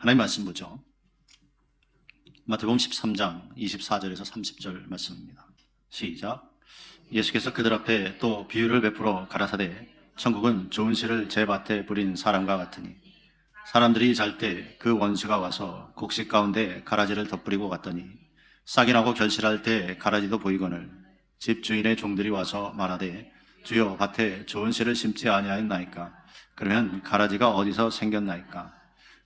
하나님 말씀 보죠. 마태복음 13장 24절에서 30절 말씀입니다. 시작. 예수께서 그들 앞에 또 비유를 베풀어 가라사대 천국은 좋은 씨를 제 밭에 뿌린 사람과 같으니 사람들이 잘 때 그 원수가 와서 곡식 가운데 가라지를 덧뿌리고 갔더니 싹이 나고 결실할 때 가라지도 보이거늘 집 주인의 종들이 와서 말하되 주여 밭에 좋은 씨를 심지 아니하였나이까? 그러면 가라지가 어디서 생겼나이까?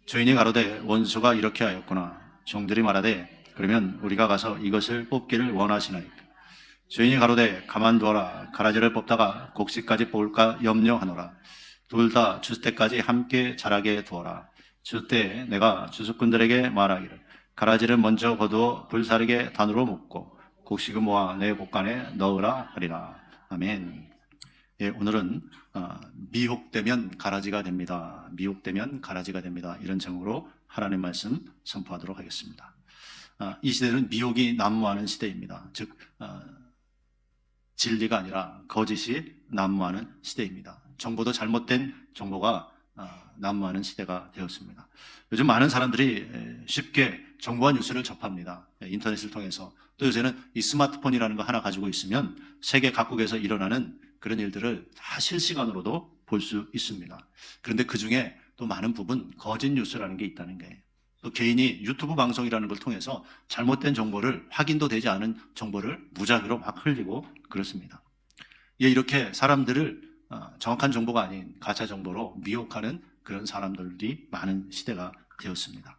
주인이 가로되 원수가 이렇게 하였구나. 종들이 말하되 그러면 우리가 가서 이것을 뽑기를 원하시나이까? 주인이 가로되 가만두어라. 가라지를 뽑다가 곡식까지 뽑을까 염려하노라. 둘 다 줄 때까지 함께 자라게 두어라. 줄 때 내가 주수꾼들에게 말하기를 가라지를 먼저 거두어 불사르게 단으로 묶고 곡식을 모아 내 곳간에 넣으라 하리라. 아멘. 예, 오늘은 미혹되면 가라지가 됩니다. 미혹되면 가라지가 됩니다. 이런 제목으로 하나님 말씀 선포하도록 하겠습니다. 이 시대는 미혹이 난무하는 시대입니다. 즉 진리가 아니라 거짓이 난무하는 시대입니다. 정보도 잘못된 정보가 난무하는 시대가 되었습니다. 요즘 많은 사람들이 쉽게 정보와 뉴스를 접합니다. 인터넷을 통해서. 또 요새는 이 스마트폰이라는 거 하나 가지고 있으면 세계 각국에서 일어나는 그런 일들을 다 실시간으로도 볼 수 있습니다. 그런데 그 중에 또 많은 부분 거짓 뉴스라는 게 있다는 거예요. 또 개인이 유튜브 방송이라는 걸 통해서 잘못된 정보를, 확인도 되지 않은 정보를 무작위로 막 흘리고 그렇습니다. 예, 이렇게 사람들을 정확한 정보가 아닌 가짜 정보로 미혹하는 그런 사람들이 많은 시대가 되었습니다.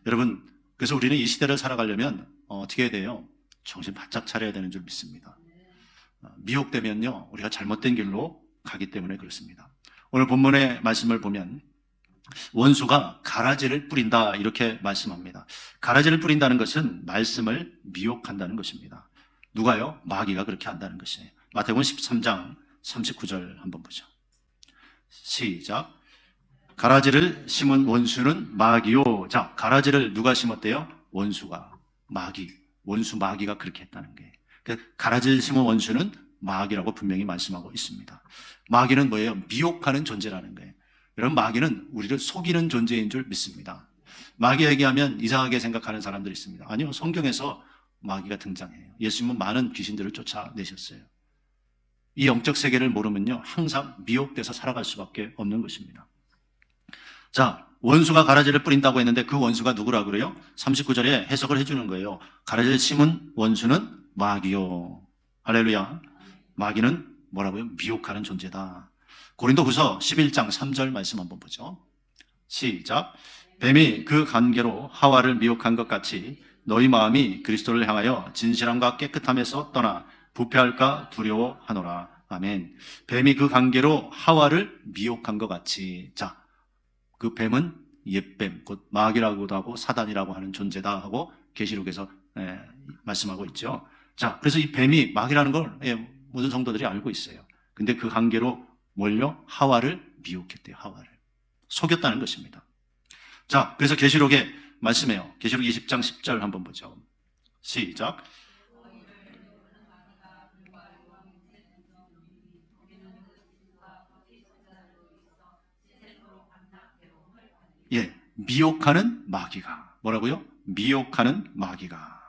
여러분, 그래서 우리는 이 시대를 살아가려면 어떻게 해야 돼요? 정신 바짝 차려야 되는 줄 믿습니다. 미혹되면요, 우리가 잘못된 길로 가기 때문에 그렇습니다. 오늘 본문의 말씀을 보면 원수가 가라지를 뿌린다 이렇게 말씀합니다. 가라지를 뿌린다는 것은 말씀을 미혹한다는 것입니다. 누가요? 마귀가 그렇게 한다는 것이에요. 마태복음 13장 39절 한번 보죠. 시작. 가라지를 심은 원수는 마귀요. 자, 가라지를 누가 심었대요? 원수가. 마귀. 원수 마귀가 그렇게 했다는 거예요. 가라지를 심은 원수는 마귀라고 분명히 말씀하고 있습니다. 마귀는 뭐예요? 미혹하는 존재라는 거예요. 여러분, 마귀는 우리를 속이는 존재인 줄 믿습니다. 마귀 얘기하면 이상하게 생각하는 사람들이 있습니다. 아니요, 성경에서 마귀가 등장해요. 예수님은 많은 귀신들을 쫓아내셨어요. 이 영적 세계를 모르면요, 항상 미혹돼서 살아갈 수밖에 없는 것입니다. 자, 원수가 가라지를 뿌린다고 했는데 그 원수가 누구라 그래요? 39절에 해석을 해주는 거예요. 가라지를 심은 원수는 마귀요. 할렐루야. 마귀는 뭐라고요? 미혹하는 존재다. 고린도후서 11장 3절 말씀 한번 보죠. 시작. 뱀이 그 관계로 하와를 미혹한 것 같이 너희 마음이 그리스도를 향하여 진실함과 깨끗함에서 떠나 부패할까 두려워하노라. 아멘. 뱀이 그 관계로 하와를 미혹한 것 같이. 자, 그 뱀은 옛뱀, 곧 마귀라고도 하고 사단이라고 하는 존재다 하고 계시록에서 말씀하고 있죠. 자, 그래서 이 뱀이 마귀라는 걸 모든 성도들이 알고 있어요. 근데 그 관계로 뭘요? 하와를 미혹했대요. 하와를 속였다는 것입니다. 자, 그래서 계시록에 말씀해요. 계시록 20장 10절 한번 보죠. 시작. 예, 미혹하는 마귀가. 뭐라고요? 미혹하는 마귀가.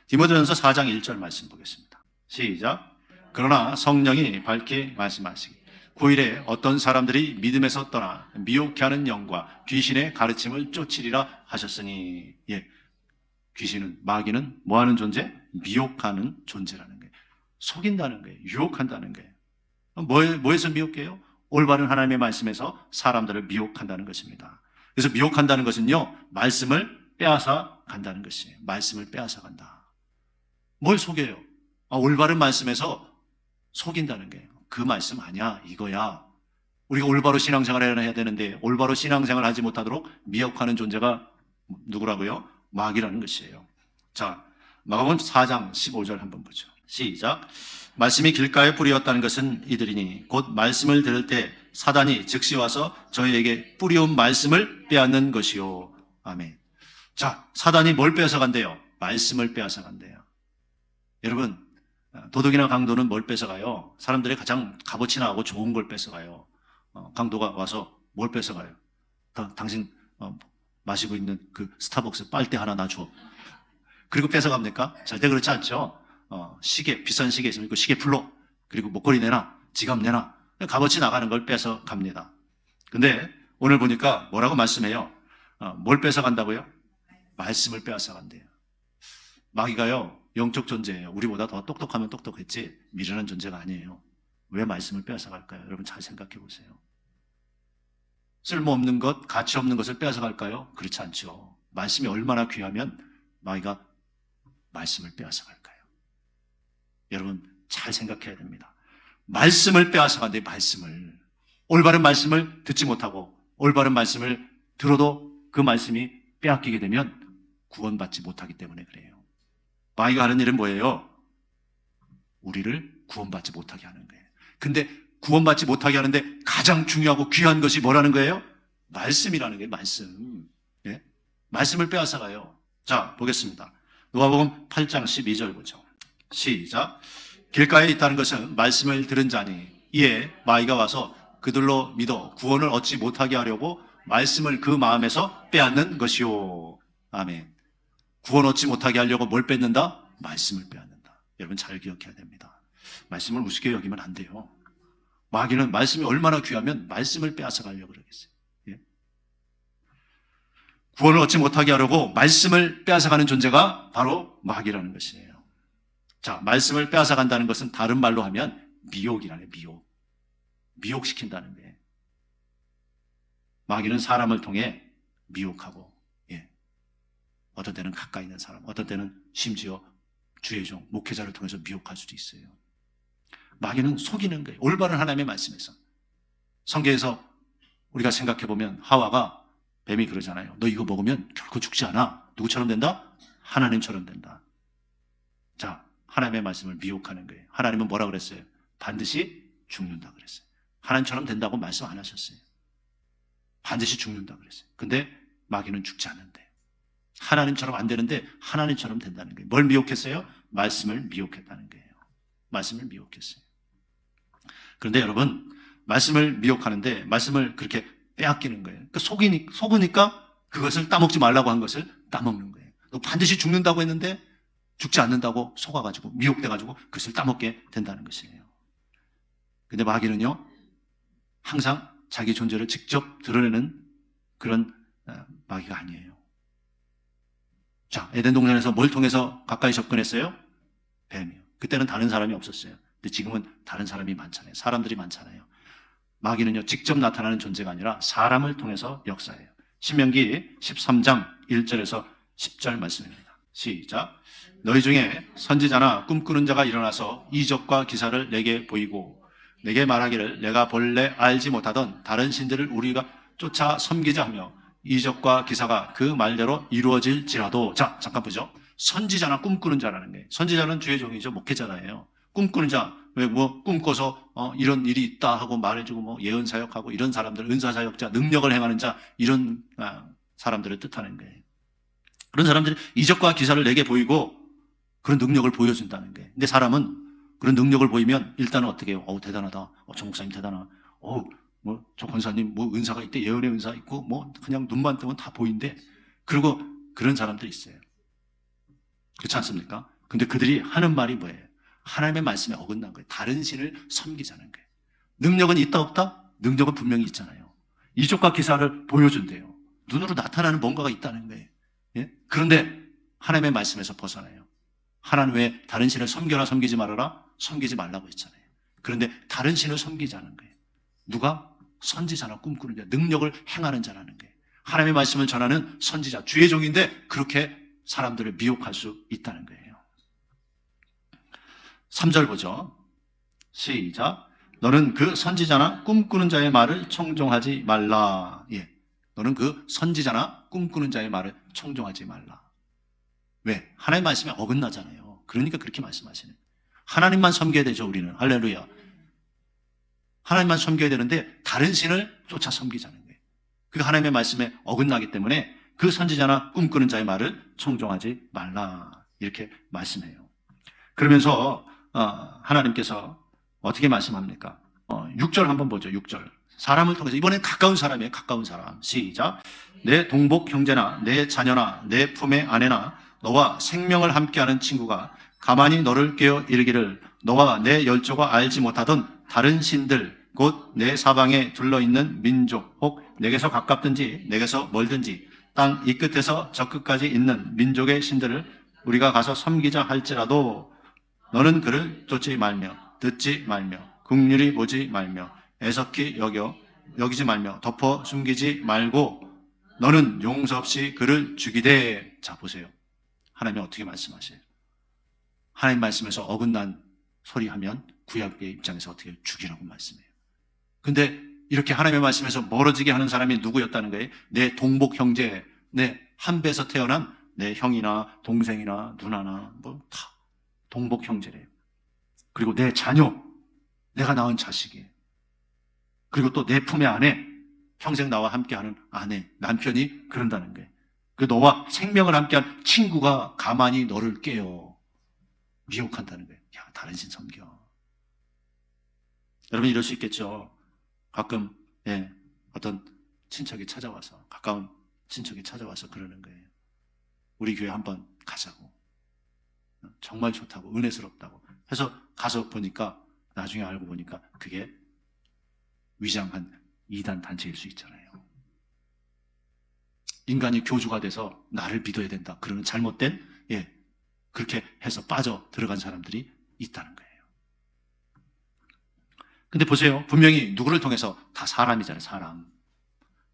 디모데전서 4장 1절 말씀 보겠습니다. 시작. 그러나 성령이 밝히 말씀하시기 9일에 어떤 사람들이 믿음에서 떠나 미혹해 하는 영과 귀신의 가르침을 쫓으리라 하셨으니. 예, 귀신은, 마귀는 뭐하는 존재? 미혹하는 존재라는 거예요. 속인다는 거예요. 유혹한다는 거예요. 뭐에서 미혹해요? 올바른 하나님의 말씀에서 사람들을 미혹한다는 것입니다. 그래서 미혹한다는 것은요, 말씀을 빼앗아 간다는 것이에요. 말씀을 빼앗아 간다. 뭘 속여요? 올바른 말씀에서 속인다는 거예요. 그 말씀 아니야, 이거야. 우리가 올바로 신앙생활을 해야 되는데 올바로 신앙생활을 하지 못하도록 미혹하는 존재가 누구라고요? 마귀라는 것이에요. 자, 마가복음 4장 15절 한번 보죠. 시작. 말씀이 길가에 뿌리었다는 것은 이들이니 곧 말씀을 들을 때 사단이 즉시 와서 저희에게 뿌리온 말씀을 빼앗는 것이요. 아멘. 자, 사단이 뭘 빼앗아간대요? 말씀을 빼앗아간대요. 여러분, 도둑이나 강도는 뭘 뺏어가요? 사람들이 가장 값어치나 하고 좋은 걸 뺏어가요. 강도가 와서 뭘 뺏어가요? 당신 마시고 있는 그 스타벅스 빨대 하나 놔줘. 그리고 뺏어갑니까? 절대 그렇지 않죠. 시계, 비싼 시계 있으면 그 시계 불러. 그리고 목걸이 내놔. 지갑 내놔. 값어치 나가는 걸 뺏어갑니다. 근데 오늘 보니까 뭐라고 말씀해요? 뭘 뺏어간다고요? 말씀을 빼앗아간대요. 마귀가요, 영적 존재예요. 우리보다 더 똑똑하면 똑똑했지 미련한 존재가 아니에요. 왜 말씀을 빼앗아갈까요? 여러분 잘 생각해 보세요. 쓸모없는 것, 가치 없는 것을 빼앗아갈까요? 그렇지 않죠. 말씀이 얼마나 귀하면 마귀가 말씀을 빼앗아갈까요? 여러분 잘 생각해야 됩니다. 말씀을 빼앗아간대. 말씀을, 올바른 말씀을 듣지 못하고 올바른 말씀을 들어도 그 말씀이 빼앗기게 되면 구원받지 못하기 때문에 그래요. 마귀가 하는 일은 뭐예요? 우리를 구원받지 못하게 하는 거예요. 근데 구원받지 못하게 하는데 가장 중요하고 귀한 것이 뭐라는 거예요? 말씀이라는 거예요. 말씀. 예? 말씀을 빼앗아가요. 자, 보겠습니다. 누가복음 8장 12절 보죠. 시작. 길가에 있다는 것은 말씀을 들은 자니 이에 마귀가 와서 그들로 믿어 구원을 얻지 못하게 하려고 말씀을 그 마음에서 빼앗는 것이요. 아멘. 구원 얻지 못하게 하려고 뭘 뺏는다? 말씀을 빼앗는다. 여러분 잘 기억해야 됩니다. 말씀을 우습게 여기면 안 돼요. 마귀는 말씀이 얼마나 귀하면 말씀을 빼앗아 가려고 그러겠어요. 예? 구원을 얻지 못하게 하려고 말씀을 빼앗아가는 존재가 바로 마귀라는 것이에요. 자, 말씀을 빼앗아간다는 것은 다른 말로 하면 미혹이라네. 미혹. 미혹시킨다는 거예요. 마귀는 사람을 통해 미혹하고, 어떤 때는 가까이 있는 사람, 어떤 때는 심지어 주의 종, 목회자를 통해서 미혹할 수도 있어요. 마귀는 속이는 거예요. 올바른 하나님의 말씀에서. 성경에서 우리가 생각해보면 하와가, 뱀이 그러잖아요. 너 이거 먹으면 결코 죽지 않아. 누구처럼 된다? 하나님처럼 된다. 자, 하나님의 말씀을 미혹하는 거예요. 하나님은 뭐라 그랬어요? 반드시 죽는다 그랬어요. 하나님처럼 된다고 말씀 안 하셨어요. 반드시 죽는다 그랬어요. 근데 마귀는 죽지 않는데. 하나님처럼 안 되는데 하나님처럼 된다는 거예요. 뭘 미혹했어요? 말씀을 미혹했다는 거예요. 말씀을 미혹했어요. 그런데 여러분, 말씀을 미혹하는데 말씀을 그렇게 빼앗기는 거예요. 그러니까 속으니까 그것을 따먹지 말라고 한 것을 따먹는 거예요. 너 반드시 죽는다고 했는데 죽지 않는다고 속아가지고 미혹돼가지고 그것을 따먹게 된다는 것이에요. 근데 마귀는요, 항상 자기 존재를 직접 드러내는 그런 마귀가 아니에요. 자, 에덴 동산에서 뭘 통해서 가까이 접근했어요? 뱀이요. 그때는 다른 사람이 없었어요. 근데 지금은 다른 사람이 많잖아요. 사람들이 많잖아요. 마귀는요, 직접 나타나는 존재가 아니라 사람을 통해서 역사해요. 신명기 13장 1절에서 10절 말씀입니다. 시작. 너희 중에 선지자나 꿈꾸는 자가 일어나서 이적과 기사를 내게 보이고 내게 말하기를 내가 본래 알지 못하던 다른 신들을 우리가 쫓아 섬기자 하며 이적과 기사가 그 말대로 이루어질지라도. 자, 잠깐 보죠. 선지자나 꿈꾸는 자라는 게, 선지자는 주의 종이죠. 목회자예요. 꿈꾸는 자, 왜 뭐 꿈꿔서 이런 일이 있다 하고 말해주고 뭐 예언 사역하고 이런 사람들, 은사 사역자, 능력을 행하는 자, 이런 사람들을 뜻하는 거예요. 그런 사람들이 이적과 기사를 내게 보이고 그런 능력을 보여준다는 거예요. 근데 사람은 그런 능력을 보이면 일단은 어떻게 해요? 대단하다. 저 목사님 대단하다. 뭐 저 권사님 뭐 은사가 있대, 예언의 은사 있고 뭐 그냥 눈만 뜨면 다 보인대. 그리고 그런 사람들이 있어요. 그렇지 않습니까? 근데 그들이 하는 말이 뭐예요? 하나님의 말씀에 어긋난 거예요. 다른 신을 섬기자는 거예요. 능력은 있다 없다? 능력은 분명히 있잖아요. 이적과 기사를 보여준대요. 눈으로 나타나는 뭔가가 있다는 거예요. 예? 그런데 하나님의 말씀에서 벗어나요. 하나님 외에 다른 신을 섬겨라, 섬기지 말아라? 섬기지 말라고 했잖아요. 그런데 다른 신을 섬기자는 거예요. 누가? 선지자나 꿈꾸는 자, 능력을 행하는 자라는 거예요. 하나님의 말씀을 전하는 선지자, 주의 종인데 그렇게 사람들을 미혹할 수 있다는 거예요. 3절 보죠. 시작. 너는 그 선지자나 꿈꾸는 자의 말을 청종하지 말라. 예. 너는 그 선지자나 꿈꾸는 자의 말을 청종하지 말라. 왜? 하나님의 말씀에 어긋나잖아요. 그러니까 그렇게 말씀하시는 거예요. 하나님만 섬겨야 되죠, 우리는. 할렐루야. 하나님만 섬겨야 되는데 다른 신을 쫓아 섬기자는 거예요. 그게 하나님의 말씀에 어긋나기 때문에 그 선지자나 꿈꾸는 자의 말을 청종하지 말라. 이렇게 말씀해요. 그러면서 하나님께서 어떻게 말씀합니까? 6절 한번 보죠. 6절. 사람을 통해서, 이번엔 가까운 사람이에요. 가까운 사람. 시작. 내 동복 형제나 내 자녀나 내 품의 아내나 너와 생명을 함께하는 친구가 가만히 너를 깨어 이르기를 너와 내 열조가 알지 못하던 다른 신들 곧 내 사방에 둘러있는 민족 혹 내게서 가깝든지 내게서 멀든지 땅 이 끝에서 저 끝까지 있는 민족의 신들을 우리가 가서 섬기자 할지라도 너는 그를 쫓지 말며 듣지 말며 긍휼히 보지 말며 애석히 여기지 말며 덮어 숨기지 말고 너는 용서 없이 그를 죽이되. 자, 보세요. 하나님이 어떻게 말씀하세요? 하나님 말씀에서 어긋난 소리 하면 구약의 입장에서 어떻게 죽이라고 말씀해요. 근데 이렇게 하나님의 말씀에서 멀어지게 하는 사람이 누구였다는 거예요? 내 동복 형제, 내 한 배에서 태어난 내 형이나 동생이나 누나나 뭐 다 동복 형제래요. 그리고 내 자녀, 내가 낳은 자식이에요. 그리고 또 내 품의 아내, 평생 나와 함께하는 아내, 남편이 그런다는 거예요. 그 너와 생명을 함께한 친구가 가만히 너를 깨어 미혹한다는 거예요. 야, 다른 신 섬겨. 여러분 이럴 수 있겠죠. 가끔 어떤 친척이 찾아와서, 가까운 친척이 찾아와서 그러는 거예요. 우리 교회 한번 가자고. 정말 좋다고, 은혜스럽다고 해서 가서 보니까, 나중에 알고 보니까 그게 위장한 이단 단체일 수 있잖아요. 인간이 교주가 돼서 나를 믿어야 된다, 그러는 잘못된, 그렇게 해서 빠져 들어간 사람들이 있다는 거예요. 근데 보세요. 분명히 누구를 통해서? 다 사람이잖아요, 사람.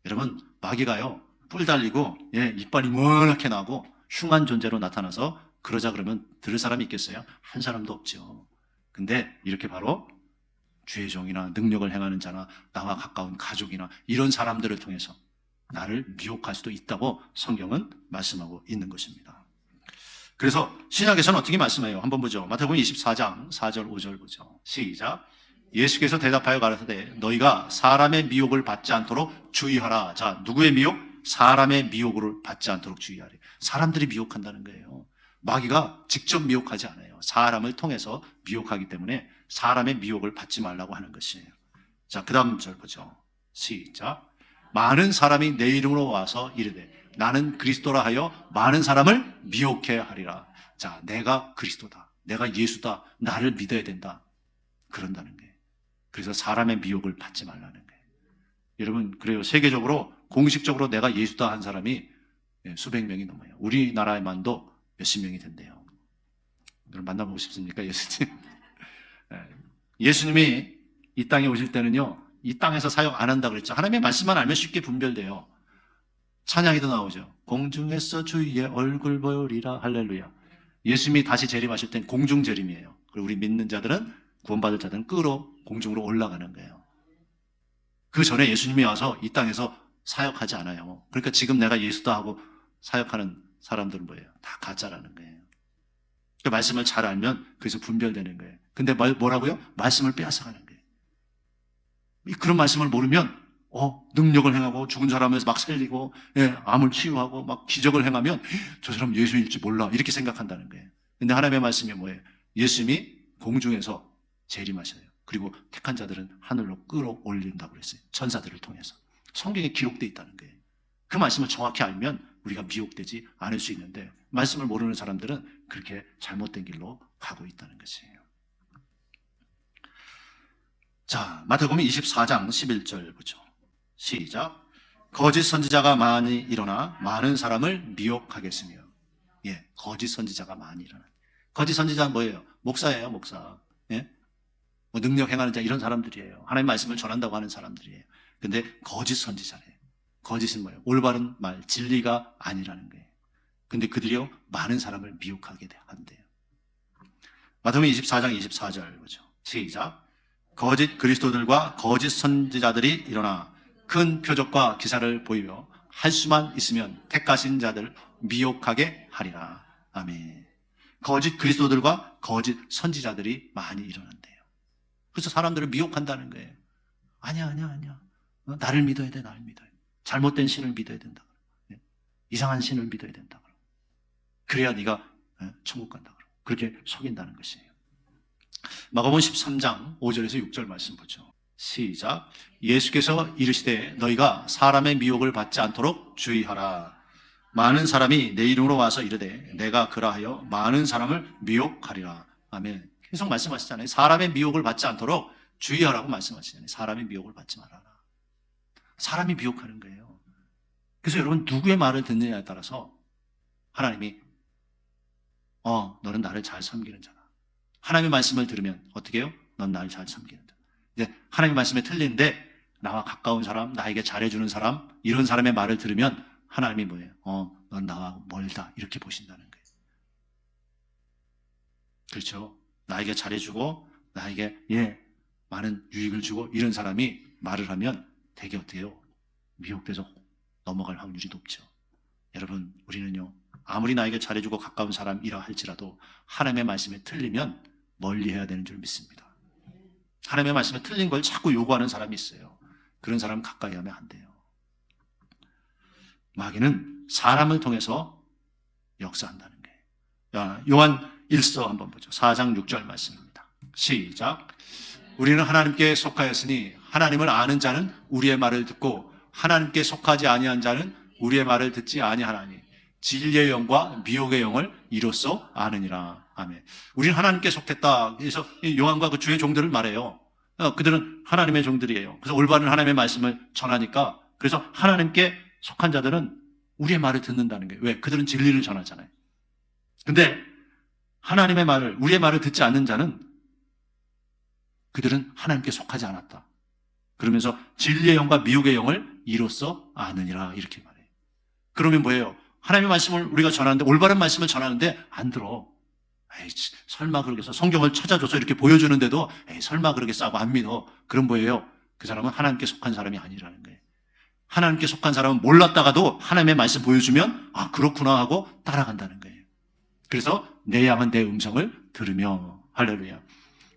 여러분, 마귀가요, 뿔 달리고, 이빨이 머나게 나고, 흉한 존재로 나타나서 그러자 그러면 들을 사람이 있겠어요? 한 사람도 없죠. 근데 이렇게 바로 주의 종이나 능력을 행하는 자나 나와 가까운 가족이나 이런 사람들을 통해서 나를 미혹할 수도 있다고 성경은 말씀하고 있는 것입니다. 그래서 신약에서는 어떻게 말씀해요? 한번 보죠. 마태복음 24장 4절 5절 보죠. 시작. 예수께서 대답하여 가라사대 너희가 사람의 미혹을 받지 않도록 주의하라. 자, 누구의 미혹? 사람의 미혹을 받지 않도록 주의하래. 사람들이 미혹한다는 거예요. 마귀가 직접 미혹하지 않아요. 사람을 통해서 미혹하기 때문에 사람의 미혹을 받지 말라고 하는 것이에요. 자, 그 다음 절 보죠. 시작. 많은 사람이 내 이름으로 와서 이르되 나는 그리스도라 하여 많은 사람을 미혹해 하리라. 자, 내가 그리스도다, 내가 예수다, 나를 믿어야 된다, 그런다는 거예요. 그래서 사람의 미혹을 받지 말라는 거예요. 여러분, 그래요. 세계적으로 공식적으로 내가 예수다 한 사람이 수백 명이 넘어요. 우리나라에만도 몇십 명이 된대요. 여러분 만나보고 싶습니까, 예수님? 예수님이 이 땅에 오실 때는요, 이 땅에서 사역 안 한다고 그랬죠. 하나님의 말씀만 알면 쉽게 분별돼요. 찬양에도 나오죠. 공중에서 주의 얼굴 보리라. 할렐루야. 예수님이 다시 재림하실 땐 공중 재림이에요. 그리고 우리 믿는 자들은, 구원받을 자들은 끌어 공중으로 올라가는 거예요. 그 전에 예수님이 와서 이 땅에서 사역하지 않아요. 그러니까 지금 내가 예수다 하고 사역하는 사람들은 뭐예요? 다 가짜라는 거예요. 그 말씀을 잘 알면 그래서 분별되는 거예요. 근데 뭐라고요? 말씀을 빼앗아가는 거예요. 그런 말씀을 모르면 능력을 행하고 죽은 사람에서 막 살리고 암을 치유하고 막 기적을 행하면 저 사람 예수일지 몰라, 이렇게 생각한다는 거예요. 근데 하나님의 말씀이 뭐예요? 예수님이 공중에서 재림하셔요. 그리고 택한 자들은 하늘로 끌어올린다고 그랬어요. 천사들을 통해서. 성경에 기록되어 있다는 거예요. 그 말씀을 정확히 알면 우리가 미혹되지 않을 수 있는데, 말씀을 모르는 사람들은 그렇게 잘못된 길로 가고 있다는 것이에요. 자, 마태복음 24장 11절 보죠. 시작. 거짓 선지자가 많이 일어나 많은 사람을 미혹하겠으며. 거짓 선지자가 많이 일어나. 거짓 선지자는 뭐예요? 목사예요, 목사. 뭐 능력 행하는 자, 이런 사람들이에요. 하나님의 말씀을 전한다고 하는 사람들이에요. 근데 거짓 선지자래요. 거짓은 뭐예요? 올바른 말, 진리가 아니라는 거예요. 근데 그들이요, 많은 사람을 미혹하게 한대요. 마태복음 24장 24절 보죠. 시작. 거짓 그리스도들과 거짓 선지자들이 일어나 큰 표적과 기사를 보이며 할 수만 있으면 택하신 자들 미혹하게 하리라. 아멘. 거짓 그리스도들과 거짓 선지자들이 많이 일어난대요. 그래서 사람들을 미혹한다는 거예요. 아니야. 나를 믿어야 돼, 나를 믿어야 돼. 잘못된 신을 믿어야 된다. 이상한 신을 믿어야 된다. 그래야 네가 천국 간다. 그렇게 속인다는 것이에요. 마가복음 13장 5절에서 6절 말씀 보죠. 시작. 예수께서 이르시되 너희가 사람의 미혹을 받지 않도록 주의하라. 많은 사람이 내 이름으로 와서 이르되 내가 그라하여 많은 사람을 미혹하리라. 아멘. 계속 말씀하시잖아요. 사람의 미혹을 받지 않도록 주의하라고 말씀하시잖아요. 사람의 미혹을 받지 말아라. 사람이 미혹하는 거예요. 그래서 여러분 누구의 말을 듣느냐에 따라서 하나님이 너는 나를 잘 섬기는 자다. 하나님의 말씀을 들으면 어떻게 해요? 넌 나를 잘 섬기는 자. 이제 하나님의 말씀에 틀린데 나와 가까운 사람, 나에게 잘해주는 사람, 이런 사람의 말을 들으면 하나님이 뭐예요? 넌 나와 멀다. 이렇게 보신다는 거예요. 그렇죠? 나에게 잘해주고 나에게 많은 유익을 주고 이런 사람이 말을 하면 되게 어떻게 해요? 미혹돼서 넘어갈 확률이 높죠. 여러분, 우리는요, 아무리 나에게 잘해주고 가까운 사람이라 할지라도 하나님의 말씀에 틀리면 멀리해야 되는 줄 믿습니다. 하나님의 말씀에 틀린 걸 자꾸 요구하는 사람이 있어요. 그런 사람 가까이 하면 안 돼요. 마귀는 사람을 통해서 역사한다는 거예요. 요한 1서 한번 보죠. 4장 6절 말씀입니다. 시작. 우리는 하나님께 속하였으니 하나님을 아는 자는 우리의 말을 듣고 하나님께 속하지 아니한 자는 우리의 말을 듣지 아니하나니 진리의 영과 미혹의 영을 이로써 아느니라. 아멘. 우리는 하나님께 속했다. 그래서 요한과 그 주의 종들을 말해요. 그들은 하나님의 종들이에요. 그래서 올바른 하나님의 말씀을 전하니까, 그래서 하나님께 속한 자들은 우리의 말을 듣는다는 거예요. 왜? 그들은 진리를 전하잖아요. 근데 하나님의 말을, 우리의 말을 듣지 않는 자는 그들은 하나님께 속하지 않았다. 그러면서 진리의 영과 미혹의 영을 이로써 아느니라. 이렇게 말해요. 그러면 뭐예요? 하나님의 말씀을 우리가 전하는데, 올바른 말씀을 전하는데 안 들어. 설마 그러겠어. 성경을 찾아줘서 이렇게 보여주는데도 설마 그러겠어 하고 안 믿어. 그럼 뭐예요? 그 사람은 하나님께 속한 사람이 아니라는 거예요. 하나님께 속한 사람은 몰랐다가도 하나님의 말씀 보여주면 그렇구나 하고 따라간다는 거예요. 그래서 내 양은 내 음성을 들으며. 할렐루야.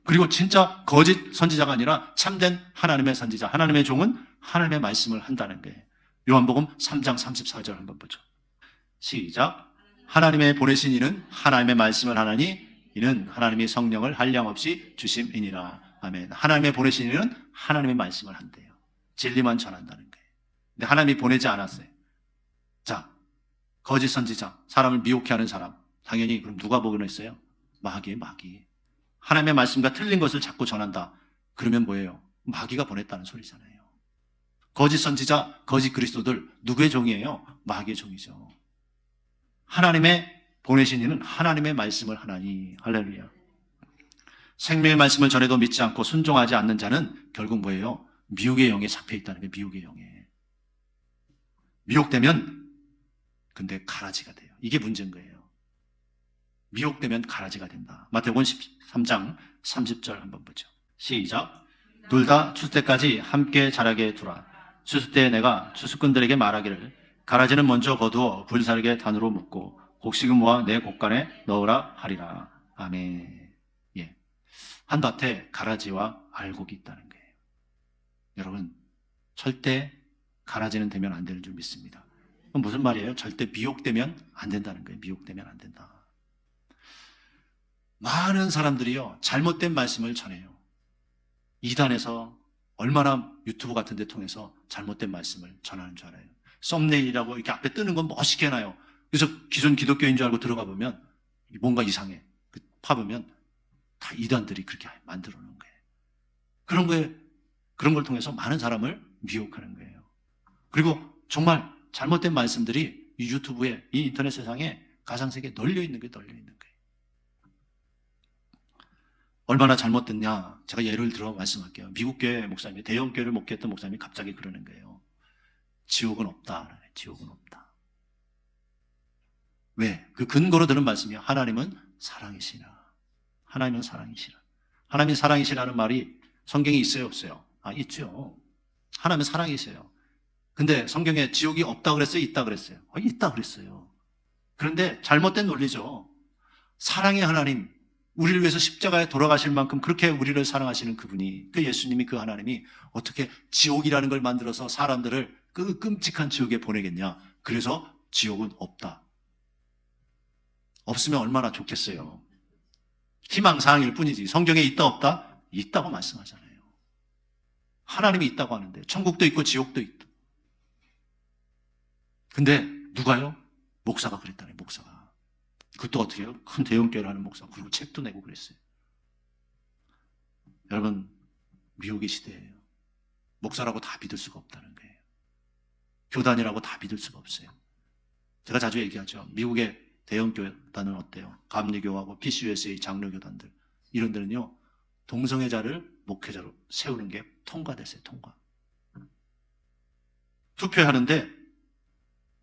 그리고 진짜 거짓 선지자가 아니라 참된 하나님의 선지자, 하나님의 종은 하나님의 말씀을 한다는 거예요. 요한복음 3장 34절 한번 보죠. 시작. 하나님의 보내신 이는 하나님의 말씀을 하나니 이는 하나님이 성령을 한량없이 주심이니라. 아멘. 하나님의 보내신 이는 하나님의 말씀을 한대요. 진리만 전한다는 거예요. 근데 하나님이 보내지 않았어요. 자, 거짓 선지자, 사람을 미혹해 하는 사람, 당연히 그럼 누가 보냈어요? 마귀예요, 마귀. 하나님의 말씀과 틀린 것을 자꾸 전한다. 그러면 뭐예요? 마귀가 보냈다는 소리잖아요. 거짓 선지자, 거짓 그리스도들 누구의 종이에요? 마귀의 종이죠. 하나님의 보내신 이는 하나님의 말씀을 하나니. 할렐루야. 생명의 말씀을 전해도 믿지 않고 순종하지 않는 자는 결국 뭐예요? 미혹의 영에 잡혀 있다는 거예요. 미혹의 영에. 미혹되면 근데 가라지가 돼요. 이게 문제인 거예요. 미혹되면 가라지가 된다. 마태복음 13장 30절 한번 보죠. 시작. 둘 다 추수 때까지 함께 자라게 두라. 추수 때에 내가 추수꾼들에게 말하기를 가라지는 먼저 거두어 불살게 단으로 묶고 곡식은 모아 내 곡간에 넣으라 하리라. 아멘. 예. 한밭에 가라지와 알곡이 있다는 거예요. 여러분, 절대 가라지는 되면 안 되는 줄 믿습니다. 그럼 무슨 말이에요? 절대 미혹되면 안 된다는 거예요. 미혹되면 안 된다. 많은 사람들이요, 잘못된 말씀을 전해요. 이단에서 얼마나 유튜브 같은 데 통해서 잘못된 말씀을 전하는 줄 알아요. 썸네일이라고 이렇게 앞에 뜨는 건 멋있게 해놔요. 그래서 기존 기독교인 줄 알고 들어가 보면 뭔가 이상해. 파보면 다 이단들이 그렇게 만들어 놓은 거예요. 그런 걸 통해서 많은 사람을 미혹하는 거예요. 그리고 정말 잘못된 말씀들이 이 유튜브에, 이 인터넷 세상에, 가상세계에 널려 있는 거예요. 얼마나 잘못됐냐? 제가 예를 들어 말씀할게요. 미국 교회 목사님이, 대형 교회를 목회했던 목사님이 갑자기 그러는 거예요. 지옥은 없다. 지옥은 없다. 왜? 그 근거로 들은 말씀이요. 하나님은 사랑이시라. 하나님은 사랑이시라. 하나님이 사랑이시라는 말이 성경에 있어요, 없어요? 있죠. 하나님은 사랑이세요. 근데 성경에 지옥이 없다 그랬어요? 있다 그랬어요? 있다 그랬어요. 그런데 잘못된 논리죠. 사랑의 하나님, 우리를 위해서 십자가에 돌아가실 만큼 그렇게 우리를 사랑하시는 그분이, 그 예수님이, 그 하나님이 어떻게 지옥이라는 걸 만들어서 사람들을 그 끔찍한 지옥에 보내겠냐? 그래서 지옥은 없다. 없으면 얼마나 좋겠어요. 희망사항일 뿐이지. 성경에 있다 없다? 있다고 말씀하잖아요. 하나님이 있다고 하는데 천국도 있고 지옥도 있다. 근데 누가요? 목사가 그랬다네, 목사가. 그것도 어떻게 해요? 큰 대형교회를 하는 목사. 그리고 책도 내고 그랬어요. 여러분, 미혹의 시대예요. 목사라고 다 믿을 수가 없다는 거예요. 교단이라고 다 믿을 수가 없어요. 제가 자주 얘기하죠. 미국의 대형교단은 어때요? 감리교하고 PCUSA 장로교단들, 이런 데는요, 동성애자를 목회자로 세우는 게 통과됐어요. 통과. 투표하는데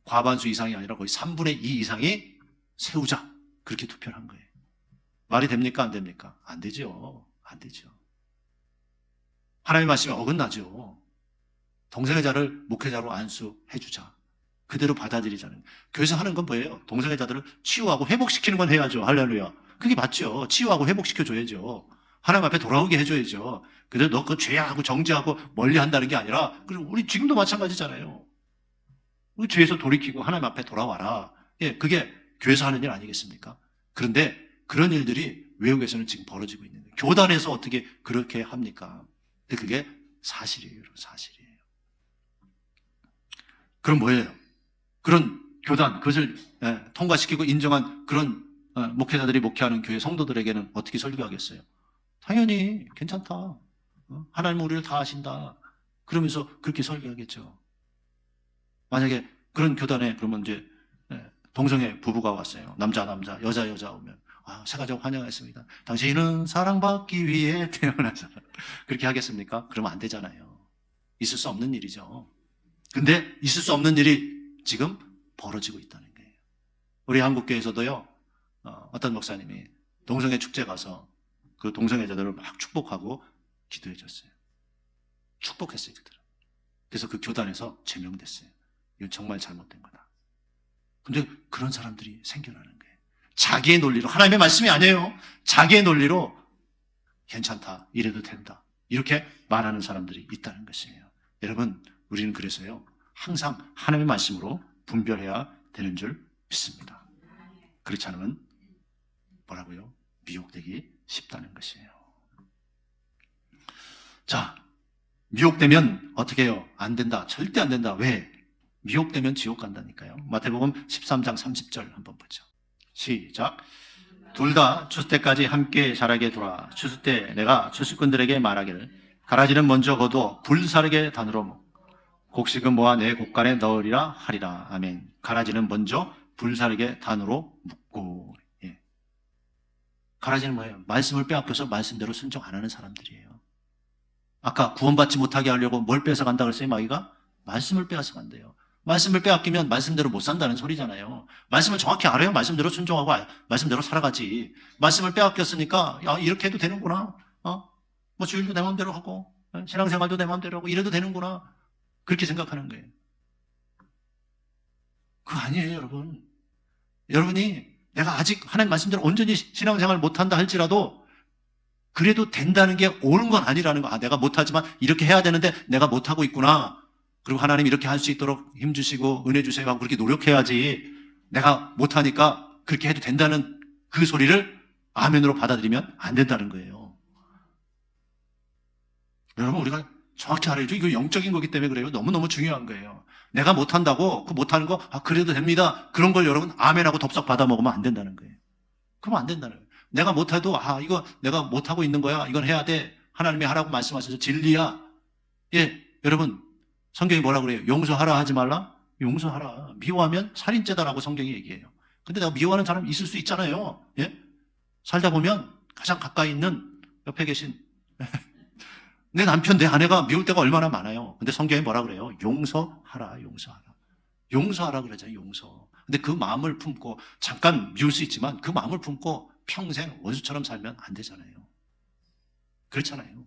과반수 이상이 아니라 거의 3분의 2 이상이 세우자, 그렇게 투표를 한 거예요. 말이 됩니까? 안 됩니까? 안 되죠. 안 되죠. 하나님의 말씀에 어긋나죠. 동성애자를 목회자로 안수해주자, 그대로 받아들이자는. 교회에서 하는 건 뭐예요? 동성애자들을 치유하고 회복시키는 건 해야죠. 할렐루야. 그게 맞죠. 치유하고 회복시켜줘야죠. 하나님 앞에 돌아오게 해줘야죠. 그래도 너 그 죄하고 정죄하고 멀리 한다는 게 아니라, 그리고 우리 지금도 마찬가지잖아요. 우리 죄에서 돌이키고 하나님 앞에 돌아와라. 예, 그게 교회에서 하는 일 아니겠습니까? 그런데 그런 일들이 외국에서는 지금 벌어지고 있는 거예요. 교단에서 어떻게 그렇게 합니까? 근데 그게 사실이에요. 사실이에요. 그럼 뭐예요? 그런 교단, 그것을 통과시키고 인정한 그런 목회자들이 목회하는 교회 성도들에게는 어떻게 설교하겠어요? 당연히 괜찮다. 하나님은 우리를 다 아신다. 그러면서 그렇게 설교하겠죠. 만약에 그런 교단에 그러면 이제 동성애 부부가 왔어요. 남자, 여자 오면, 새 가족 환영했습니다. 당신은 사랑받기 위해 태어나서. 그렇게 하겠습니까? 그러면 안 되잖아요. 있을 수 없는 일이죠. 근데 있을 수 없는 일이 지금 벌어지고 있다는 거예요. 우리 한국교회에서도요, 어떤 목사님이 동성애 축제 가서 그 동성애자들을 막 축복하고 기도해 줬어요. 축복했어요, 그들은. 그래서 그 교단에서 제명됐어요. 이건 정말 잘못된 거다. 근데 그런 사람들이 생겨나는 거예요. 자기의 논리로, 하나님의 말씀이 아니에요. 자기의 논리로 괜찮다, 이래도 된다, 이렇게 말하는 사람들이 있다는 것이에요. 여러분, 우리는 그래서요, 항상 하나님의 말씀으로 분별해야 되는 줄 믿습니다. 그렇지 않으면 뭐라고요? 미혹되기 쉽다는 것이에요. 자, 미혹되면 어떻게 해요? 안 된다. 절대 안 된다. 왜? 미혹되면 지옥 간다니까요. 마태복음 13장 30절 한번 보죠. 시작. 둘 다 추수 때까지 함께 자라게 두라. 추수 때 내가 추수꾼들에게 말하기를, 가라지는 먼저 거두어 불사르게 단으로 먹고 곡식은 모아 내 곡간에 넣으리라 하리라. 아멘. 가라지는 먼저 불사르게 단으로 묶고. 예. 가라지는 뭐예요? 말씀을 빼앗겨서 말씀대로 순종 안 하는 사람들이에요. 아까 구원받지 못하게 하려고 뭘 뺏어간다 그랬어요, 마귀가? 말씀을 빼앗아 간대요. 말씀을 빼앗기면 말씀대로 못 산다는 소리잖아요. 말씀을 정확히 알아요. 말씀대로 순종하고 말씀대로 살아가지. 말씀을 빼앗겼으니까, 야, 이렇게 해도 되는구나. 뭐 주일도 내 마음대로 하고, 신앙생활도 내 마음대로 하고, 이래도 되는구나. 그렇게 생각하는 거예요. 그거 아니에요, 여러분. 여러분이 내가 아직 하나님 말씀대로 온전히 신앙생활 못한다 할지라도 그래도 된다는 게 옳은 건 아니라는 거. 내가 못하지만 이렇게 해야 되는데 내가 못하고 있구나. 그리고 하나님 이렇게 할 수 있도록 힘주시고 은혜 주세요 하고 그렇게 노력해야지, 내가 못하니까 그렇게 해도 된다는 그 소리를 아멘으로 받아들이면 안 된다는 거예요. 여러분, 우리가 정확히 알아야죠. 이거 영적인 거기 때문에 그래요. 너무너무 중요한 거예요. 내가 못한다고, 그 못하는 거, 그래도 됩니다, 그런 걸 여러분 아멘하고 덥석 받아 먹으면 안 된다는 거예요. 그러면 안 된다는 거예요. 내가 못해도, 이거 내가 못하고 있는 거야, 이건 해야 돼, 하나님이 하라고 말씀하셔서 진리야. 예, 여러분, 성경이 뭐라 그래요? 용서하라 하지 말라? 용서하라. 미워하면 살인죄다라고 성경이 얘기해요. 근데 내가 미워하는 사람 있을 수 있잖아요. 예? 살다 보면 가장 가까이 있는 옆에 계신 내 남편, 내 아내가 미울 때가 얼마나 많아요. 근데 성경이 뭐라 그래요? 용서하라, 용서하라. 용서하라 그러잖아요, 용서. 근데 그 마음을 품고, 잠깐 미울 수 있지만 그 마음을 품고 평생 원수처럼 살면 안 되잖아요. 그렇잖아요.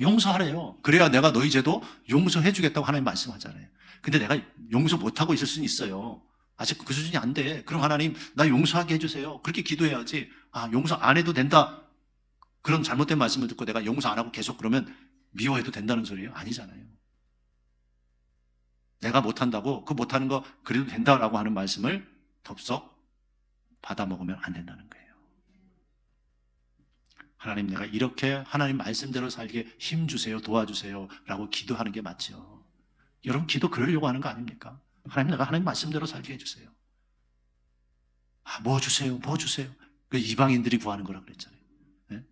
용서하래요. 그래야 내가 너희 죄도 용서해 주겠다고 하나님 말씀하잖아요. 근데 내가 용서 못하고 있을 수는 있어요. 아직 그 수준이 안 돼. 그럼 하나님, 나 용서하게 해주세요. 그렇게 기도해야지. 용서 안 해도 된다, 그런 잘못된 말씀을 듣고 내가 용서 안 하고 계속 그러면 미워해도 된다는 소리예요? 아니잖아요. 내가 못한다고, 그 못하는 거 그래도 된다라고 하는 말씀을 덥석 받아먹으면 안 된다는 거예요. 하나님, 내가 이렇게 하나님 말씀대로 살게 힘 주세요, 도와주세요 라고 기도하는 게 맞죠. 여러분, 기도 그러려고 하는 거 아닙니까? 하나님, 내가 하나님 말씀대로 살게 해주세요. 뭐 주세요, 뭐 주세요. 그 이방인들이 구하는 거라 그랬잖아요. 네?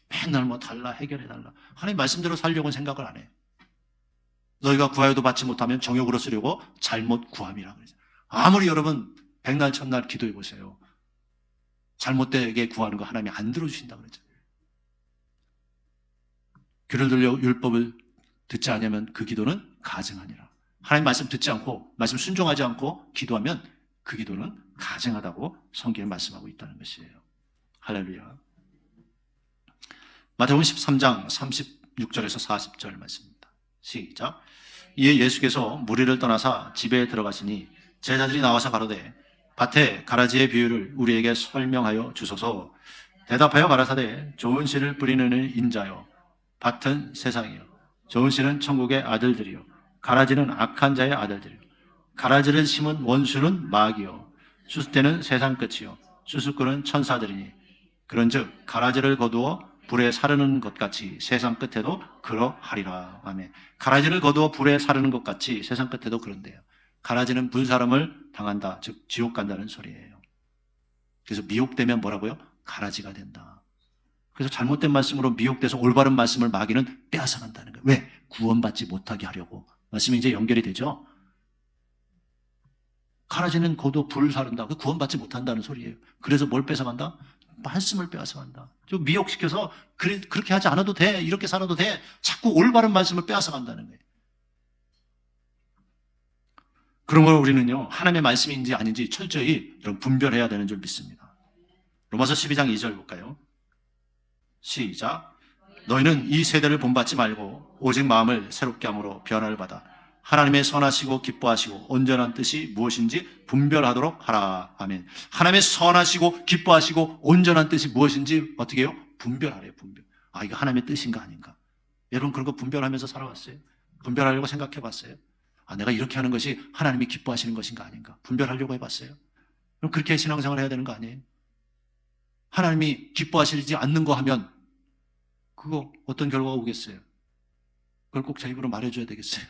맨날 뭐 달라, 해결해달라. 하나님 말씀대로 살려고는 생각을 안 해. 너희가 구하여도 받지 못하면 정욕으로 쓰려고 잘못 구함이라 그러죠. 아무리 여러분 백날 첫날 기도해 보세요. 잘못되게 구하는 거 하나님이 안 들어주신다 그랬죠. 귀를 들려 율법을 듣지 않으면 그 기도는 가증하니라. 하나님 말씀 듣지 않고 말씀 순종하지 않고 기도하면 그 기도는 가증하다고 성경에 말씀하고 있다는 것이에요. 할렐루야. 마태복음 13장 36절에서 40절 말씀입니다. 시작. 이에 예수께서 무리를 떠나사 집에 들어가시니 제자들이 나와서 가로되 밭에 가라지의 비유를 우리에게 설명하여 주소서. 대답하여 가라사대 좋은 씨를 뿌리는 인자요 밭은 세상이요 좋은 씨는 천국의 아들들이요 가라지는 악한 자의 아들들이요 가라지를 심은 원수는 마귀요 수수께는 세상 끝이요 수수꾼은 천사들이니 그런즉 가라지를 거두어 불에 사르는 것 같이 세상 끝에도 그러하리라. 아멘. 가라지를 거두어 불에 사르는 것 같이 세상 끝에도 그런데요. 가라지는 불사름을 당한다, 즉 지옥 간다는 소리예요. 그래서 미혹되면 뭐라고요? 가라지가 된다. 그래서 잘못된 말씀으로 미혹돼서 올바른 말씀을 마귀는 빼앗아간다는 거예요. 왜? 구원받지 못하게 하려고. 말씀이 이제 연결이 되죠. 가라지는 거두어 불을 사른다. 그 구원받지 못한다는 소리예요. 그래서 뭘 뺏어간다? 말씀을 빼앗아간다. 좀 미혹시켜서 그렇게 하지 않아도 돼, 이렇게 살아도 돼, 자꾸 올바른 말씀을 빼앗아간다는 거예요. 그런 걸 우리는요, 하나님의 말씀인지 아닌지 철저히 분별해야 되는 줄 믿습니다. 로마서 12장 2절 볼까요? 시작. 너희는 이 세대를 본받지 말고 오직 마음을 새롭게 함으로 변화를 받아 하나님의 선하시고 기뻐하시고 온전한 뜻이 무엇인지 분별하도록 하라. 아멘. 하나님의 선하시고 기뻐하시고 온전한 뜻이 무엇인지 어떻게 해요? 분별하래요. 분별. 이거 하나님의 뜻인가 아닌가? 여러분 그런 거 분별하면서 살아왔어요? 분별하려고 생각해 봤어요? 내가 이렇게 하는 것이 하나님이 기뻐하시는 것인가 아닌가? 분별하려고 해봤어요? 그럼 그렇게 신앙생활을 해야 되는 거 아니에요? 하나님이 기뻐하시지 않는 거 하면 그거 어떤 결과가 오겠어요? 그걸 꼭 제 입으로 말해줘야 되겠어요?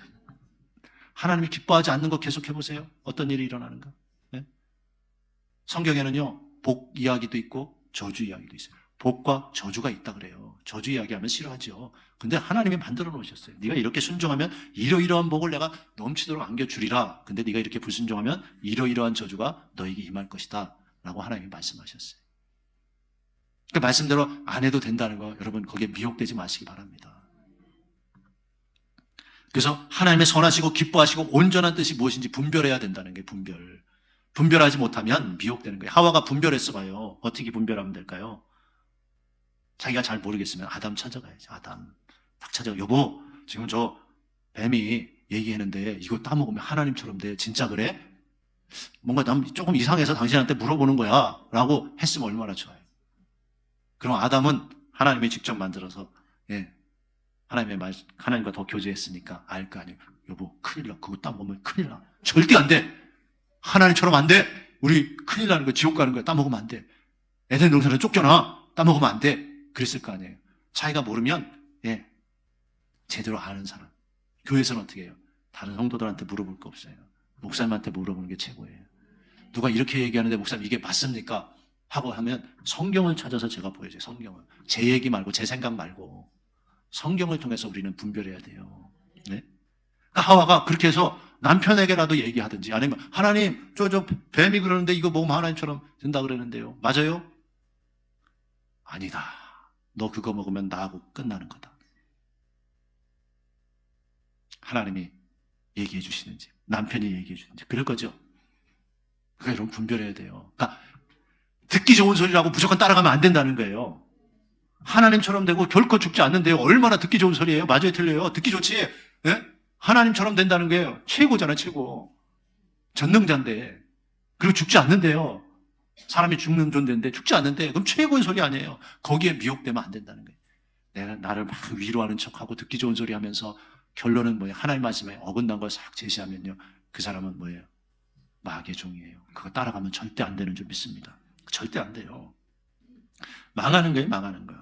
하나님이 기뻐하지 않는 거 계속 해보세요. 어떤 일이 일어나는가? 네? 성경에는요, 복 이야기도 있고 저주 이야기도 있어요. 복과 저주가 있다 그래요. 저주 이야기하면 싫어하죠. 근데 하나님이 만들어 놓으셨어요. 네가 이렇게 순종하면 이러이러한 복을 내가 넘치도록 안겨주리라. 근데 네가 이렇게 불순종하면 이러이러한 저주가 너에게 임할 것이다 라고 하나님이 말씀하셨어요. 그 말씀대로 안 해도 된다는 거, 여러분 거기에 미혹되지 마시기 바랍니다. 그래서 하나님의 선하시고 기뻐하시고 온전한 뜻이 무엇인지 분별해야 된다는 게 분별하지 못하면 미혹되는 거예요. 하와가 분별했어 봐요. 어떻게 분별하면 될까요? 자기가 잘 모르겠으면 아담 찾아가야지. 아담 딱 찾아가. 여보, 지금 저 뱀이 얘기했는데 이거 따먹으면 하나님처럼 돼. 진짜 그래? 뭔가 조금 이상해서 당신한테 물어보는 거야 라고 했으면 얼마나 좋아요. 그럼 아담은 하나님이 직접 만들어서 하나님과 더 교제했으니까 알 거 아니에요. 여보, 큰일 나. 그거 따먹으면 큰일 나. 절대 안 돼. 하나님처럼 안 돼. 우리 큰일 나는 거야. 지옥 가는 거야. 따먹으면 안 돼. 에덴 동산에 쫓겨나. 따먹으면 안 돼. 그랬을 거 아니에요. 자기가 모르면 제대로 아는 사람. 교회에서는 어떻게 해요? 다른 성도들한테 물어볼 거 없어요. 목사님한테 물어보는 게 최고예요. 누가 이렇게 얘기하는데 목사님 이게 맞습니까? 하고 하면 성경을 찾아서 제가 보여줘요. 성경을. 제 얘기 말고 제 생각 말고 성경을 통해서 우리는 분별해야 돼요. 네? 하와가 그렇게 해서 남편에게라도 얘기하든지 아니면 하나님 저 뱀이 그러는데 이거 먹으면 하나님처럼 된다 그러는데요. 맞아요? 아니다. 너 그거 먹으면 나하고 끝나는 거다. 하나님이 얘기해 주시는지 남편이 얘기해 주는지 그럴 거죠. 그러니까 여러분 분별해야 돼요. 그러니까 듣기 좋은 소리라고 무조건 따라가면 안 된다는 거예요. 하나님처럼 되고 결코 죽지 않는데요. 얼마나 듣기 좋은 소리예요. 맞아요, 틀려요. 듣기 좋지. 예? 하나님처럼 된다는 거예요. 최고잖아요, 최고. 전능자인데. 그리고 죽지 않는데요. 사람이 죽는 존재인데 죽지 않는데 그럼 최고의 소리 아니에요. 거기에 미혹되면 안 된다는 거예요. 내가 나를 막 위로하는 척하고 듣기 좋은 소리 하면서 결론은 뭐예요? 하나님 말씀에 어긋난 걸 싹 제시하면요. 그 사람은 뭐예요? 마귀의 종이에요. 그거 따라가면 절대 안 되는 줄 믿습니다. 절대 안 돼요. 망하는 거예요, 망하는 거.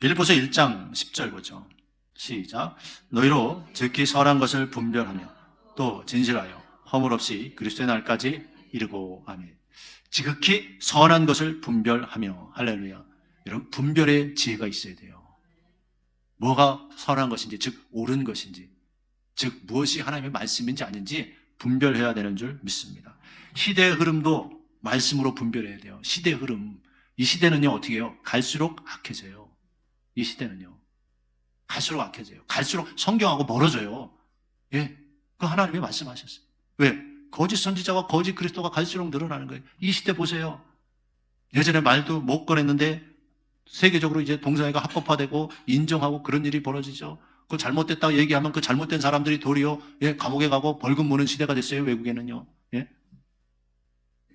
빌립보서 1장 10절 보죠. 시작. 너희로 즉기 선한 것을 분별하며 또 진실하여 허물 없이 그리스도의 날까지 이르고 아멘. 지극히 선한 것을 분별하며 할렐루야. 여러분 분별의 지혜가 있어야 돼요. 뭐가 선한 것인지 즉 옳은 것인지 즉 무엇이 하나님의 말씀인지 아닌지 분별해야 되는 줄 믿습니다. 시대의 흐름도 말씀으로 분별해야 돼요. 시대의 흐름. 이 시대는요 어떻게 해요? 갈수록 악해져요. 이 시대는요 갈수록 악해져요. 갈수록 성경하고 멀어져요. 예, 그 하나님이 말씀하셨어요. 왜? 거짓 선지자와 거짓 그리스도가 갈수록 늘어나는 거예요. 이 시대 보세요. 예전에 말도 못 꺼냈는데 세계적으로 이제 동성애가 합법화되고 인정하고 그런 일이 벌어지죠. 그 잘못됐다고 얘기하면 그 잘못된 사람들이 도리어 감옥에 가고 벌금 무는 시대가 됐어요. 외국에는요. 예?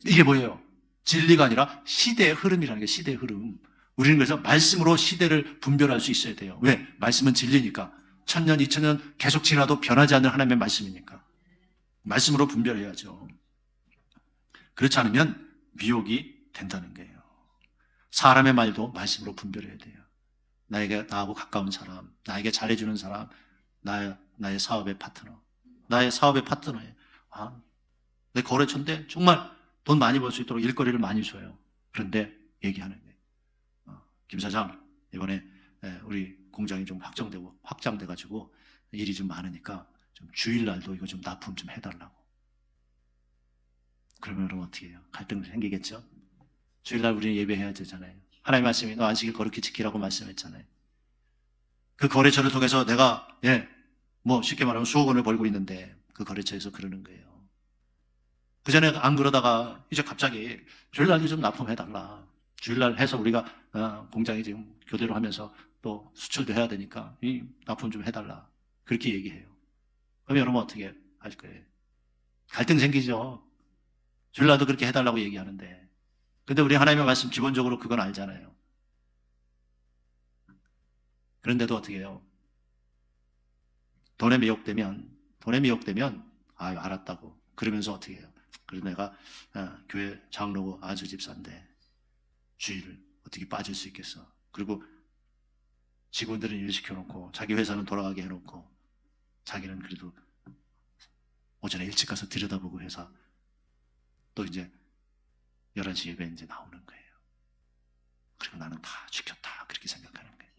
이게 뭐예요? 진리가 아니라 시대의 흐름이라는 게 시대의 흐름. 우리는 그래서 말씀으로 시대를 분별할 수 있어야 돼요. 왜? 말씀은 진리니까. 1000년, 2000년 계속 지나도 변하지 않는 하나님의 말씀이니까. 말씀으로 분별해야죠. 그렇지 않으면 미혹이 된다는 거예요. 사람의 말도 말씀으로 분별해야 돼요. 나하고 가까운 사람, 나에게 잘해주는 사람, 나의 사업의 파트너. 나의 사업의 파트너예요. 내 거래처인데 정말 돈 많이 벌 수 있도록 일거리를 많이 줘요. 그런데 얘기하는 거예요. 김 사장, 이번에 우리 공장이 좀 확장돼가지고 일이 좀 많으니까 좀 주일날도 이거 좀 납품 좀 해달라고. 그러면 어떻게 해요? 갈등 생기겠죠? 주일날 우리는 예배해야 되잖아요. 하나님의 말씀이 너 안식일 거룩히 지키라고 말씀했잖아요. 그 거래처를 통해서 내가 쉽게 말하면 수억 원을 벌고 있는데 그 거래처에서 그러는 거예요. 그 전에 안 그러다가 이제 갑자기 주일날도 좀 납품해달라. 주일날 해서 우리가 공장이 지금 교대로 하면서 또 수출도 해야 되니까 이 납품 좀 해달라. 그렇게 얘기해요. 그럼 여러분 어떻게 할 거예요? 갈등 생기죠. 주일날도 그렇게 해달라고 얘기하는데. 근데 우리 하나님의 말씀 기본적으로 그건 알잖아요. 그런데도 어떻게 해요? 돈에 미혹되면 알았다고 그러면서 어떻게 해요? 그래서 내가 교회 장로고 아주 집사인데 주일을 어떻게 빠질 수 있겠어? 그리고 직원들은 일 시켜놓고 자기 회사는 돌아가게 해놓고 자기는 그래도 오전에 일찍 가서 들여다보고 해서 또 이제 11시 예배 이제 나오는 거예요. 그리고 나는 다 지켰다 그렇게 생각하는 거예요.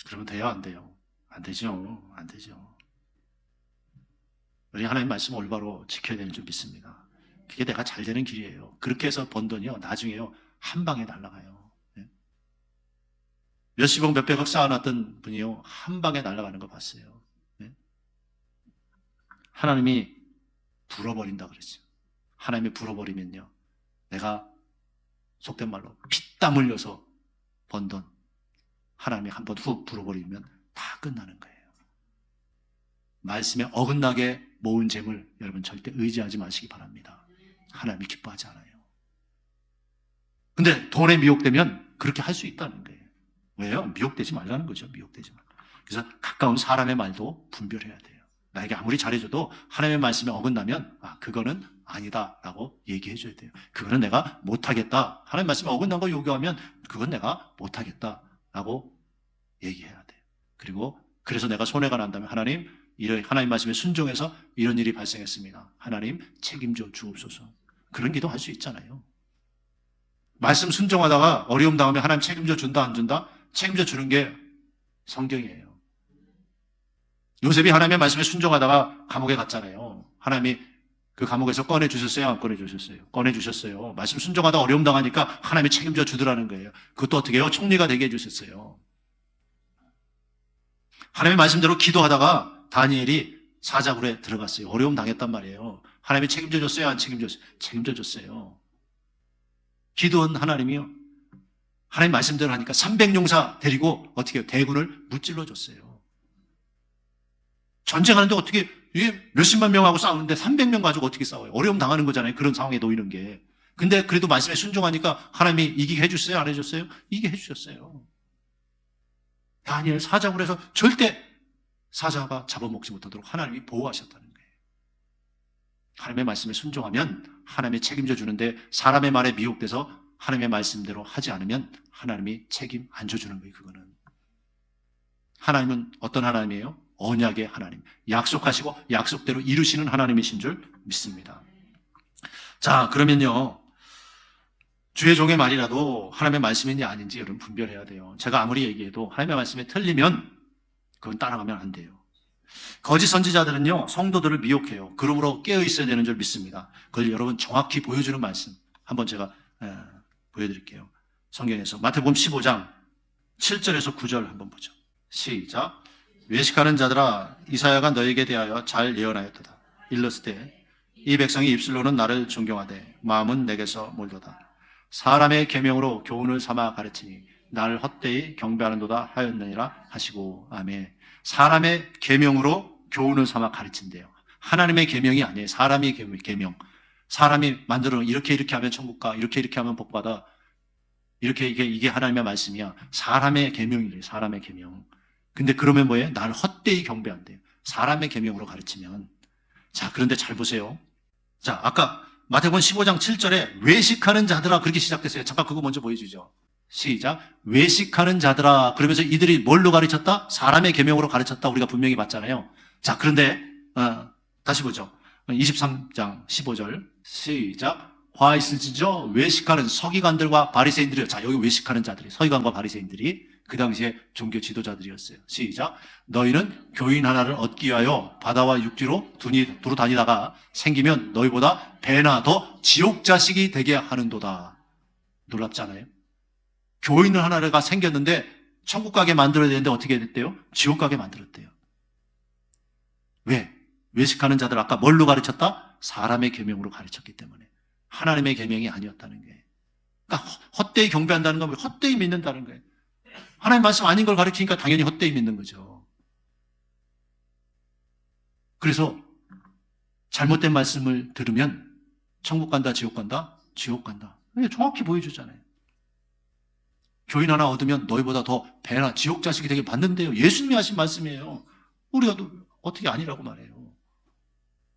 그러면 돼요? 안 돼요? 안 되죠. 안 되죠. 우리 하나님 말씀 올바로 지켜야 되는 줄 믿습니다. 그게 내가 잘 되는 길이에요. 그렇게 해서 번 돈이요 나중에요 한 방에 날아가요. 몇십억 몇백억 쌓아놨던 분이요 한 방에 날아가는 거 봤어요. 하나님이 불어버린다 그랬죠. 하나님이 불어버리면요 내가 속된 말로 피땀 흘려서 번 돈 하나님이 한번 훅 불어버리면 다 끝나는 거예요. 말씀에 어긋나게 모은 재물 여러분 절대 의지하지 마시기 바랍니다. 하나님이 기뻐하지 않아요. 근데 돈에 미혹되면 그렇게 할 수 있다는 거예요. 왜요? 미혹되지 말라는 거죠. 미혹되지 말라. 그래서 가까운 사람의 말도 분별해야 돼요. 나에게 아무리 잘해줘도 하나님의 말씀에 어긋나면 그거는 아니다라고 얘기해줘야 돼요. 그거는 내가 못하겠다. 하나님의 말씀에 어긋난 거 요구하면 그건 내가 못하겠다라고 얘기해야 돼요. 그리고 그래서 내가 손해가 난다면 하나님 말씀에 순종해서 이런 일이 발생했습니다. 하나님 책임져 주옵소서. 그런 기도 할 수 있잖아요. 말씀 순종하다가 어려움 당하면 하나님 책임져 준다 안 준다? 책임져 주는 게 성경이에요. 요셉이 하나님의 말씀에 순종하다가 감옥에 갔잖아요. 하나님이 그 감옥에서 꺼내주셨어요? 안 꺼내주셨어요? 꺼내주셨어요. 말씀 순종하다 어려움 당하니까 하나님이 책임져 주더라는 거예요. 그것도 어떻게 해요? 총리가 되게 해주셨어요. 하나님의 말씀대로 기도하다가 다니엘이 사자굴에 들어갔어요. 어려움 당했단 말이에요. 하나님이 책임져 줬어요? 안 책임졌어요? 책임져 줬어요. 기도한 하나님이요. 하나님 말씀대로 하니까 300용사 데리고 어떻게 해요? 대군을 무찔러 줬어요. 전쟁하는데 어떻게 이게 몇십만 명하고 싸우는데 300명 가지고 어떻게 싸워요? 어려움 당하는 거잖아요. 그런 상황에 놓이는 게. 근데 그래도 말씀에 순종하니까 하나님이 이기게 해줬어요? 안 해줬어요? 이기게 해주셨어요. 다니엘 사자굴에서 절대 사자가 잡아먹지 못하도록 하나님이 보호하셨다는 거예요. 하나님의 말씀에 순종하면 하나님이 책임져 주는데 사람의 말에 미혹돼서 하나님의 말씀대로 하지 않으면 하나님이 책임 안 져주는 거예요. 그거는. 하나님은 어떤 하나님이에요? 언약의 하나님. 약속하시고 약속대로 이루시는 하나님이신 줄 믿습니다. 자, 그러면요. 주의 종의 말이라도 하나님의 말씀인지 아닌지 여러분 분별해야 돼요. 제가 아무리 얘기해도 하나님의 말씀에 틀리면 그건 따라가면 안 돼요. 거짓 선지자들은요, 성도들을 미혹해요. 그러므로 깨어 있어야 되는 줄 믿습니다. 그걸 여러분 정확히 보여주는 말씀 한번 제가 보여드릴게요. 성경에서 마태복음 15장 7절에서 9절 한번 보죠. 시작. 외식하는 자들아, 이사야가 너에게 대하여 잘 예언하였도다. 일렀으되 이 백성이 입술로는 나를 존경하되 마음은 내게서 멀도다. 사람의 계명으로 교훈을 삼아 가르치니 나를 헛되이 경배하는도다 하였느니라 하시고. 아멘. 사람의 계명으로 교훈을 삼아 가르친대요. 하나님의 계명이 아니에요. 사람의 계명. 사람이 만들어 이렇게 하면 천국 가, 이렇게 하면 복 받아. 이게 하나님의 말씀이야. 사람의 계명이래요. 사람의 계명. 근데 그러면 뭐예요? 나를 헛되이 경배한대요. 사람의 계명으로 가르치면. 자, 그런데 잘 보세요. 자, 아까 마태복음 15장 7절에 외식하는 자들아 그렇게 시작됐어요. 잠깐 그거 먼저 보여주죠. 시작. 외식하는 자들아. 그러면서 이들이 뭘로 가르쳤다? 사람의 계명으로 가르쳤다. 우리가 분명히 봤잖아요. 자, 그런데 다시 보죠. 23장 15절 시작. 화 있을지죠. 외식하는 서기관들과 바리새인들이요. 자, 여기 외식하는 자들이 서기관과 바리새인들이 그 당시에 종교 지도자들이었어요. 시작. 너희는 교인 하나를 얻기 위하여 바다와 육지로 두루 다니다가 생기면 너희보다 배나 더 지옥 자식이 되게 하는도다. 놀랍지 않아요? 교인을 하나가 생겼는데 천국 가게 만들어야 되는데 어떻게 됐대요? 지옥 가게 만들었대요. 왜? 외식하는 자들 아까 뭘로 가르쳤다? 사람의 계명으로 가르쳤기 때문에. 하나님의 계명이 아니었다는 거예요. 그러니까 헛되이 경배한다는 건 헛되이 믿는다는 거예요. 하나님 말씀 아닌 걸 가르치니까 당연히 헛되이 믿는 거죠. 그래서 잘못된 말씀을 들으면 천국 간다, 지옥 간다? 지옥 간다. 정확히 보여주잖아요. 교인 하나 얻으면 너희보다 더 배나 지옥 자식이 되게 받는데요. 예수님이 하신 말씀이에요. 우리가 또 어떻게 아니라고 말해요.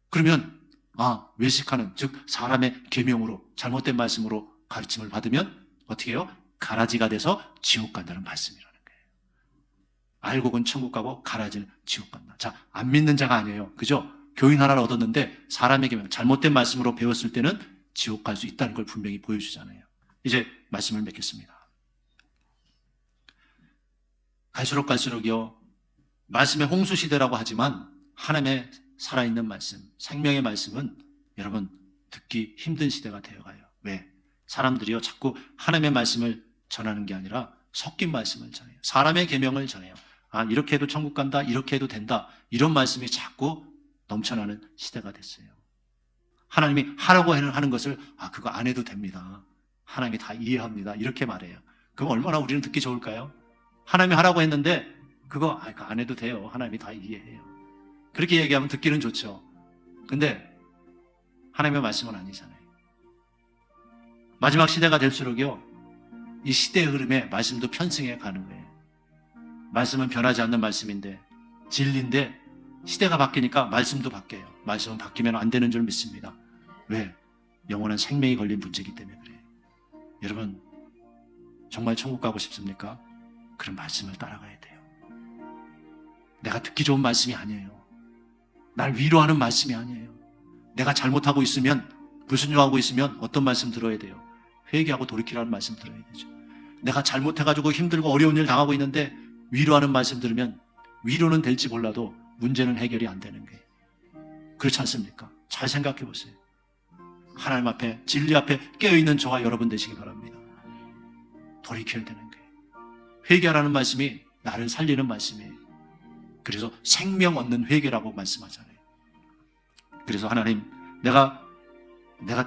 그러면 외식하는, 즉 사람의 계명으로 잘못된 말씀으로 가르침을 받으면 어떻게 해요? 가라지가 돼서 지옥 간다는 말씀이라는 거예요. 알곡은 천국 가고 가라지는 지옥 간다. 자, 안 믿는 자가 아니에요. 그죠? 교인 하나를 얻었는데 사람의 계명, 잘못된 말씀으로 배웠을 때는 지옥 갈 수 있다는 걸 분명히 보여주잖아요. 이제 말씀을 맺겠습니다. 갈수록이요. 말씀의 홍수 시대라고 하지만 하나님의 살아있는 말씀, 생명의 말씀은 여러분 듣기 힘든 시대가 되어가요. 왜? 사람들이요 자꾸 하나님의 말씀을 전하는 게 아니라 섞인 말씀을 전해요. 사람의 계명을 전해요. 이렇게 해도 천국 간다, 이렇게 해도 된다, 이런 말씀이 자꾸 넘쳐나는 시대가 됐어요. 하나님이 하라고 하는 것을 그거 안 해도 됩니다. 하나님이 다 이해합니다. 이렇게 말해요. 그럼 얼마나 우리는 듣기 좋을까요? 하나님이 하라고 했는데 그거 안 해도 돼요. 하나님이 다 이해해요. 그렇게 얘기하면 듣기는 좋죠. 근데 하나님의 말씀은 아니잖아요. 마지막 시대가 될수록요, 이 시대의 흐름에 말씀도 편승해 가는 거예요. 말씀은 변하지 않는 말씀인데, 진리인데, 시대가 바뀌니까 말씀도 바뀌어요. 말씀은 바뀌면 안 되는 줄 믿습니다. 왜? 영원한 생명이 걸린 문제이기 때문에 그래요. 여러분, 정말 천국 가고 싶습니까? 그런 말씀을 따라가야 돼요. 내가 듣기 좋은 말씀이 아니에요. 날 위로하는 말씀이 아니에요. 내가 잘못하고 있으면, 불순종하고 있으면 어떤 말씀 들어야 돼요? 회개하고 돌이키라는 말씀 들어야 되죠. 내가 잘못해가지고 힘들고 어려운 일 당하고 있는데 위로하는 말씀 들으면 위로는 될지 몰라도 문제는 해결이 안 되는 거예요. 그렇지 않습니까? 잘 생각해 보세요. 하나님 앞에, 진리 앞에 깨어있는 저와 여러분 되시기 바랍니다. 돌이켜야 되는 거예요. 회개하라는 말씀이 나를 살리는 말씀이에요. 그래서 생명 얻는 회개라고 말씀하잖아요. 그래서 하나님, 내가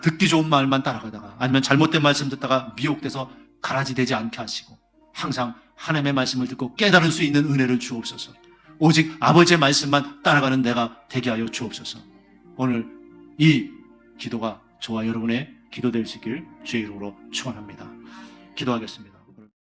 듣기 좋은 말만 따라가다가 아니면 잘못된 말씀 듣다가 미혹돼서 가라지 되지 않게 하시고 항상 하나님의 말씀을 듣고 깨달을 수 있는 은혜를 주옵소서. 오직 아버지의 말씀만 따라가는 내가 되게 하여 주옵소서. 오늘 이 기도가 저와 여러분의 기도 될 수 있길 주의 이름으로 축원합니다. 기도하겠습니다.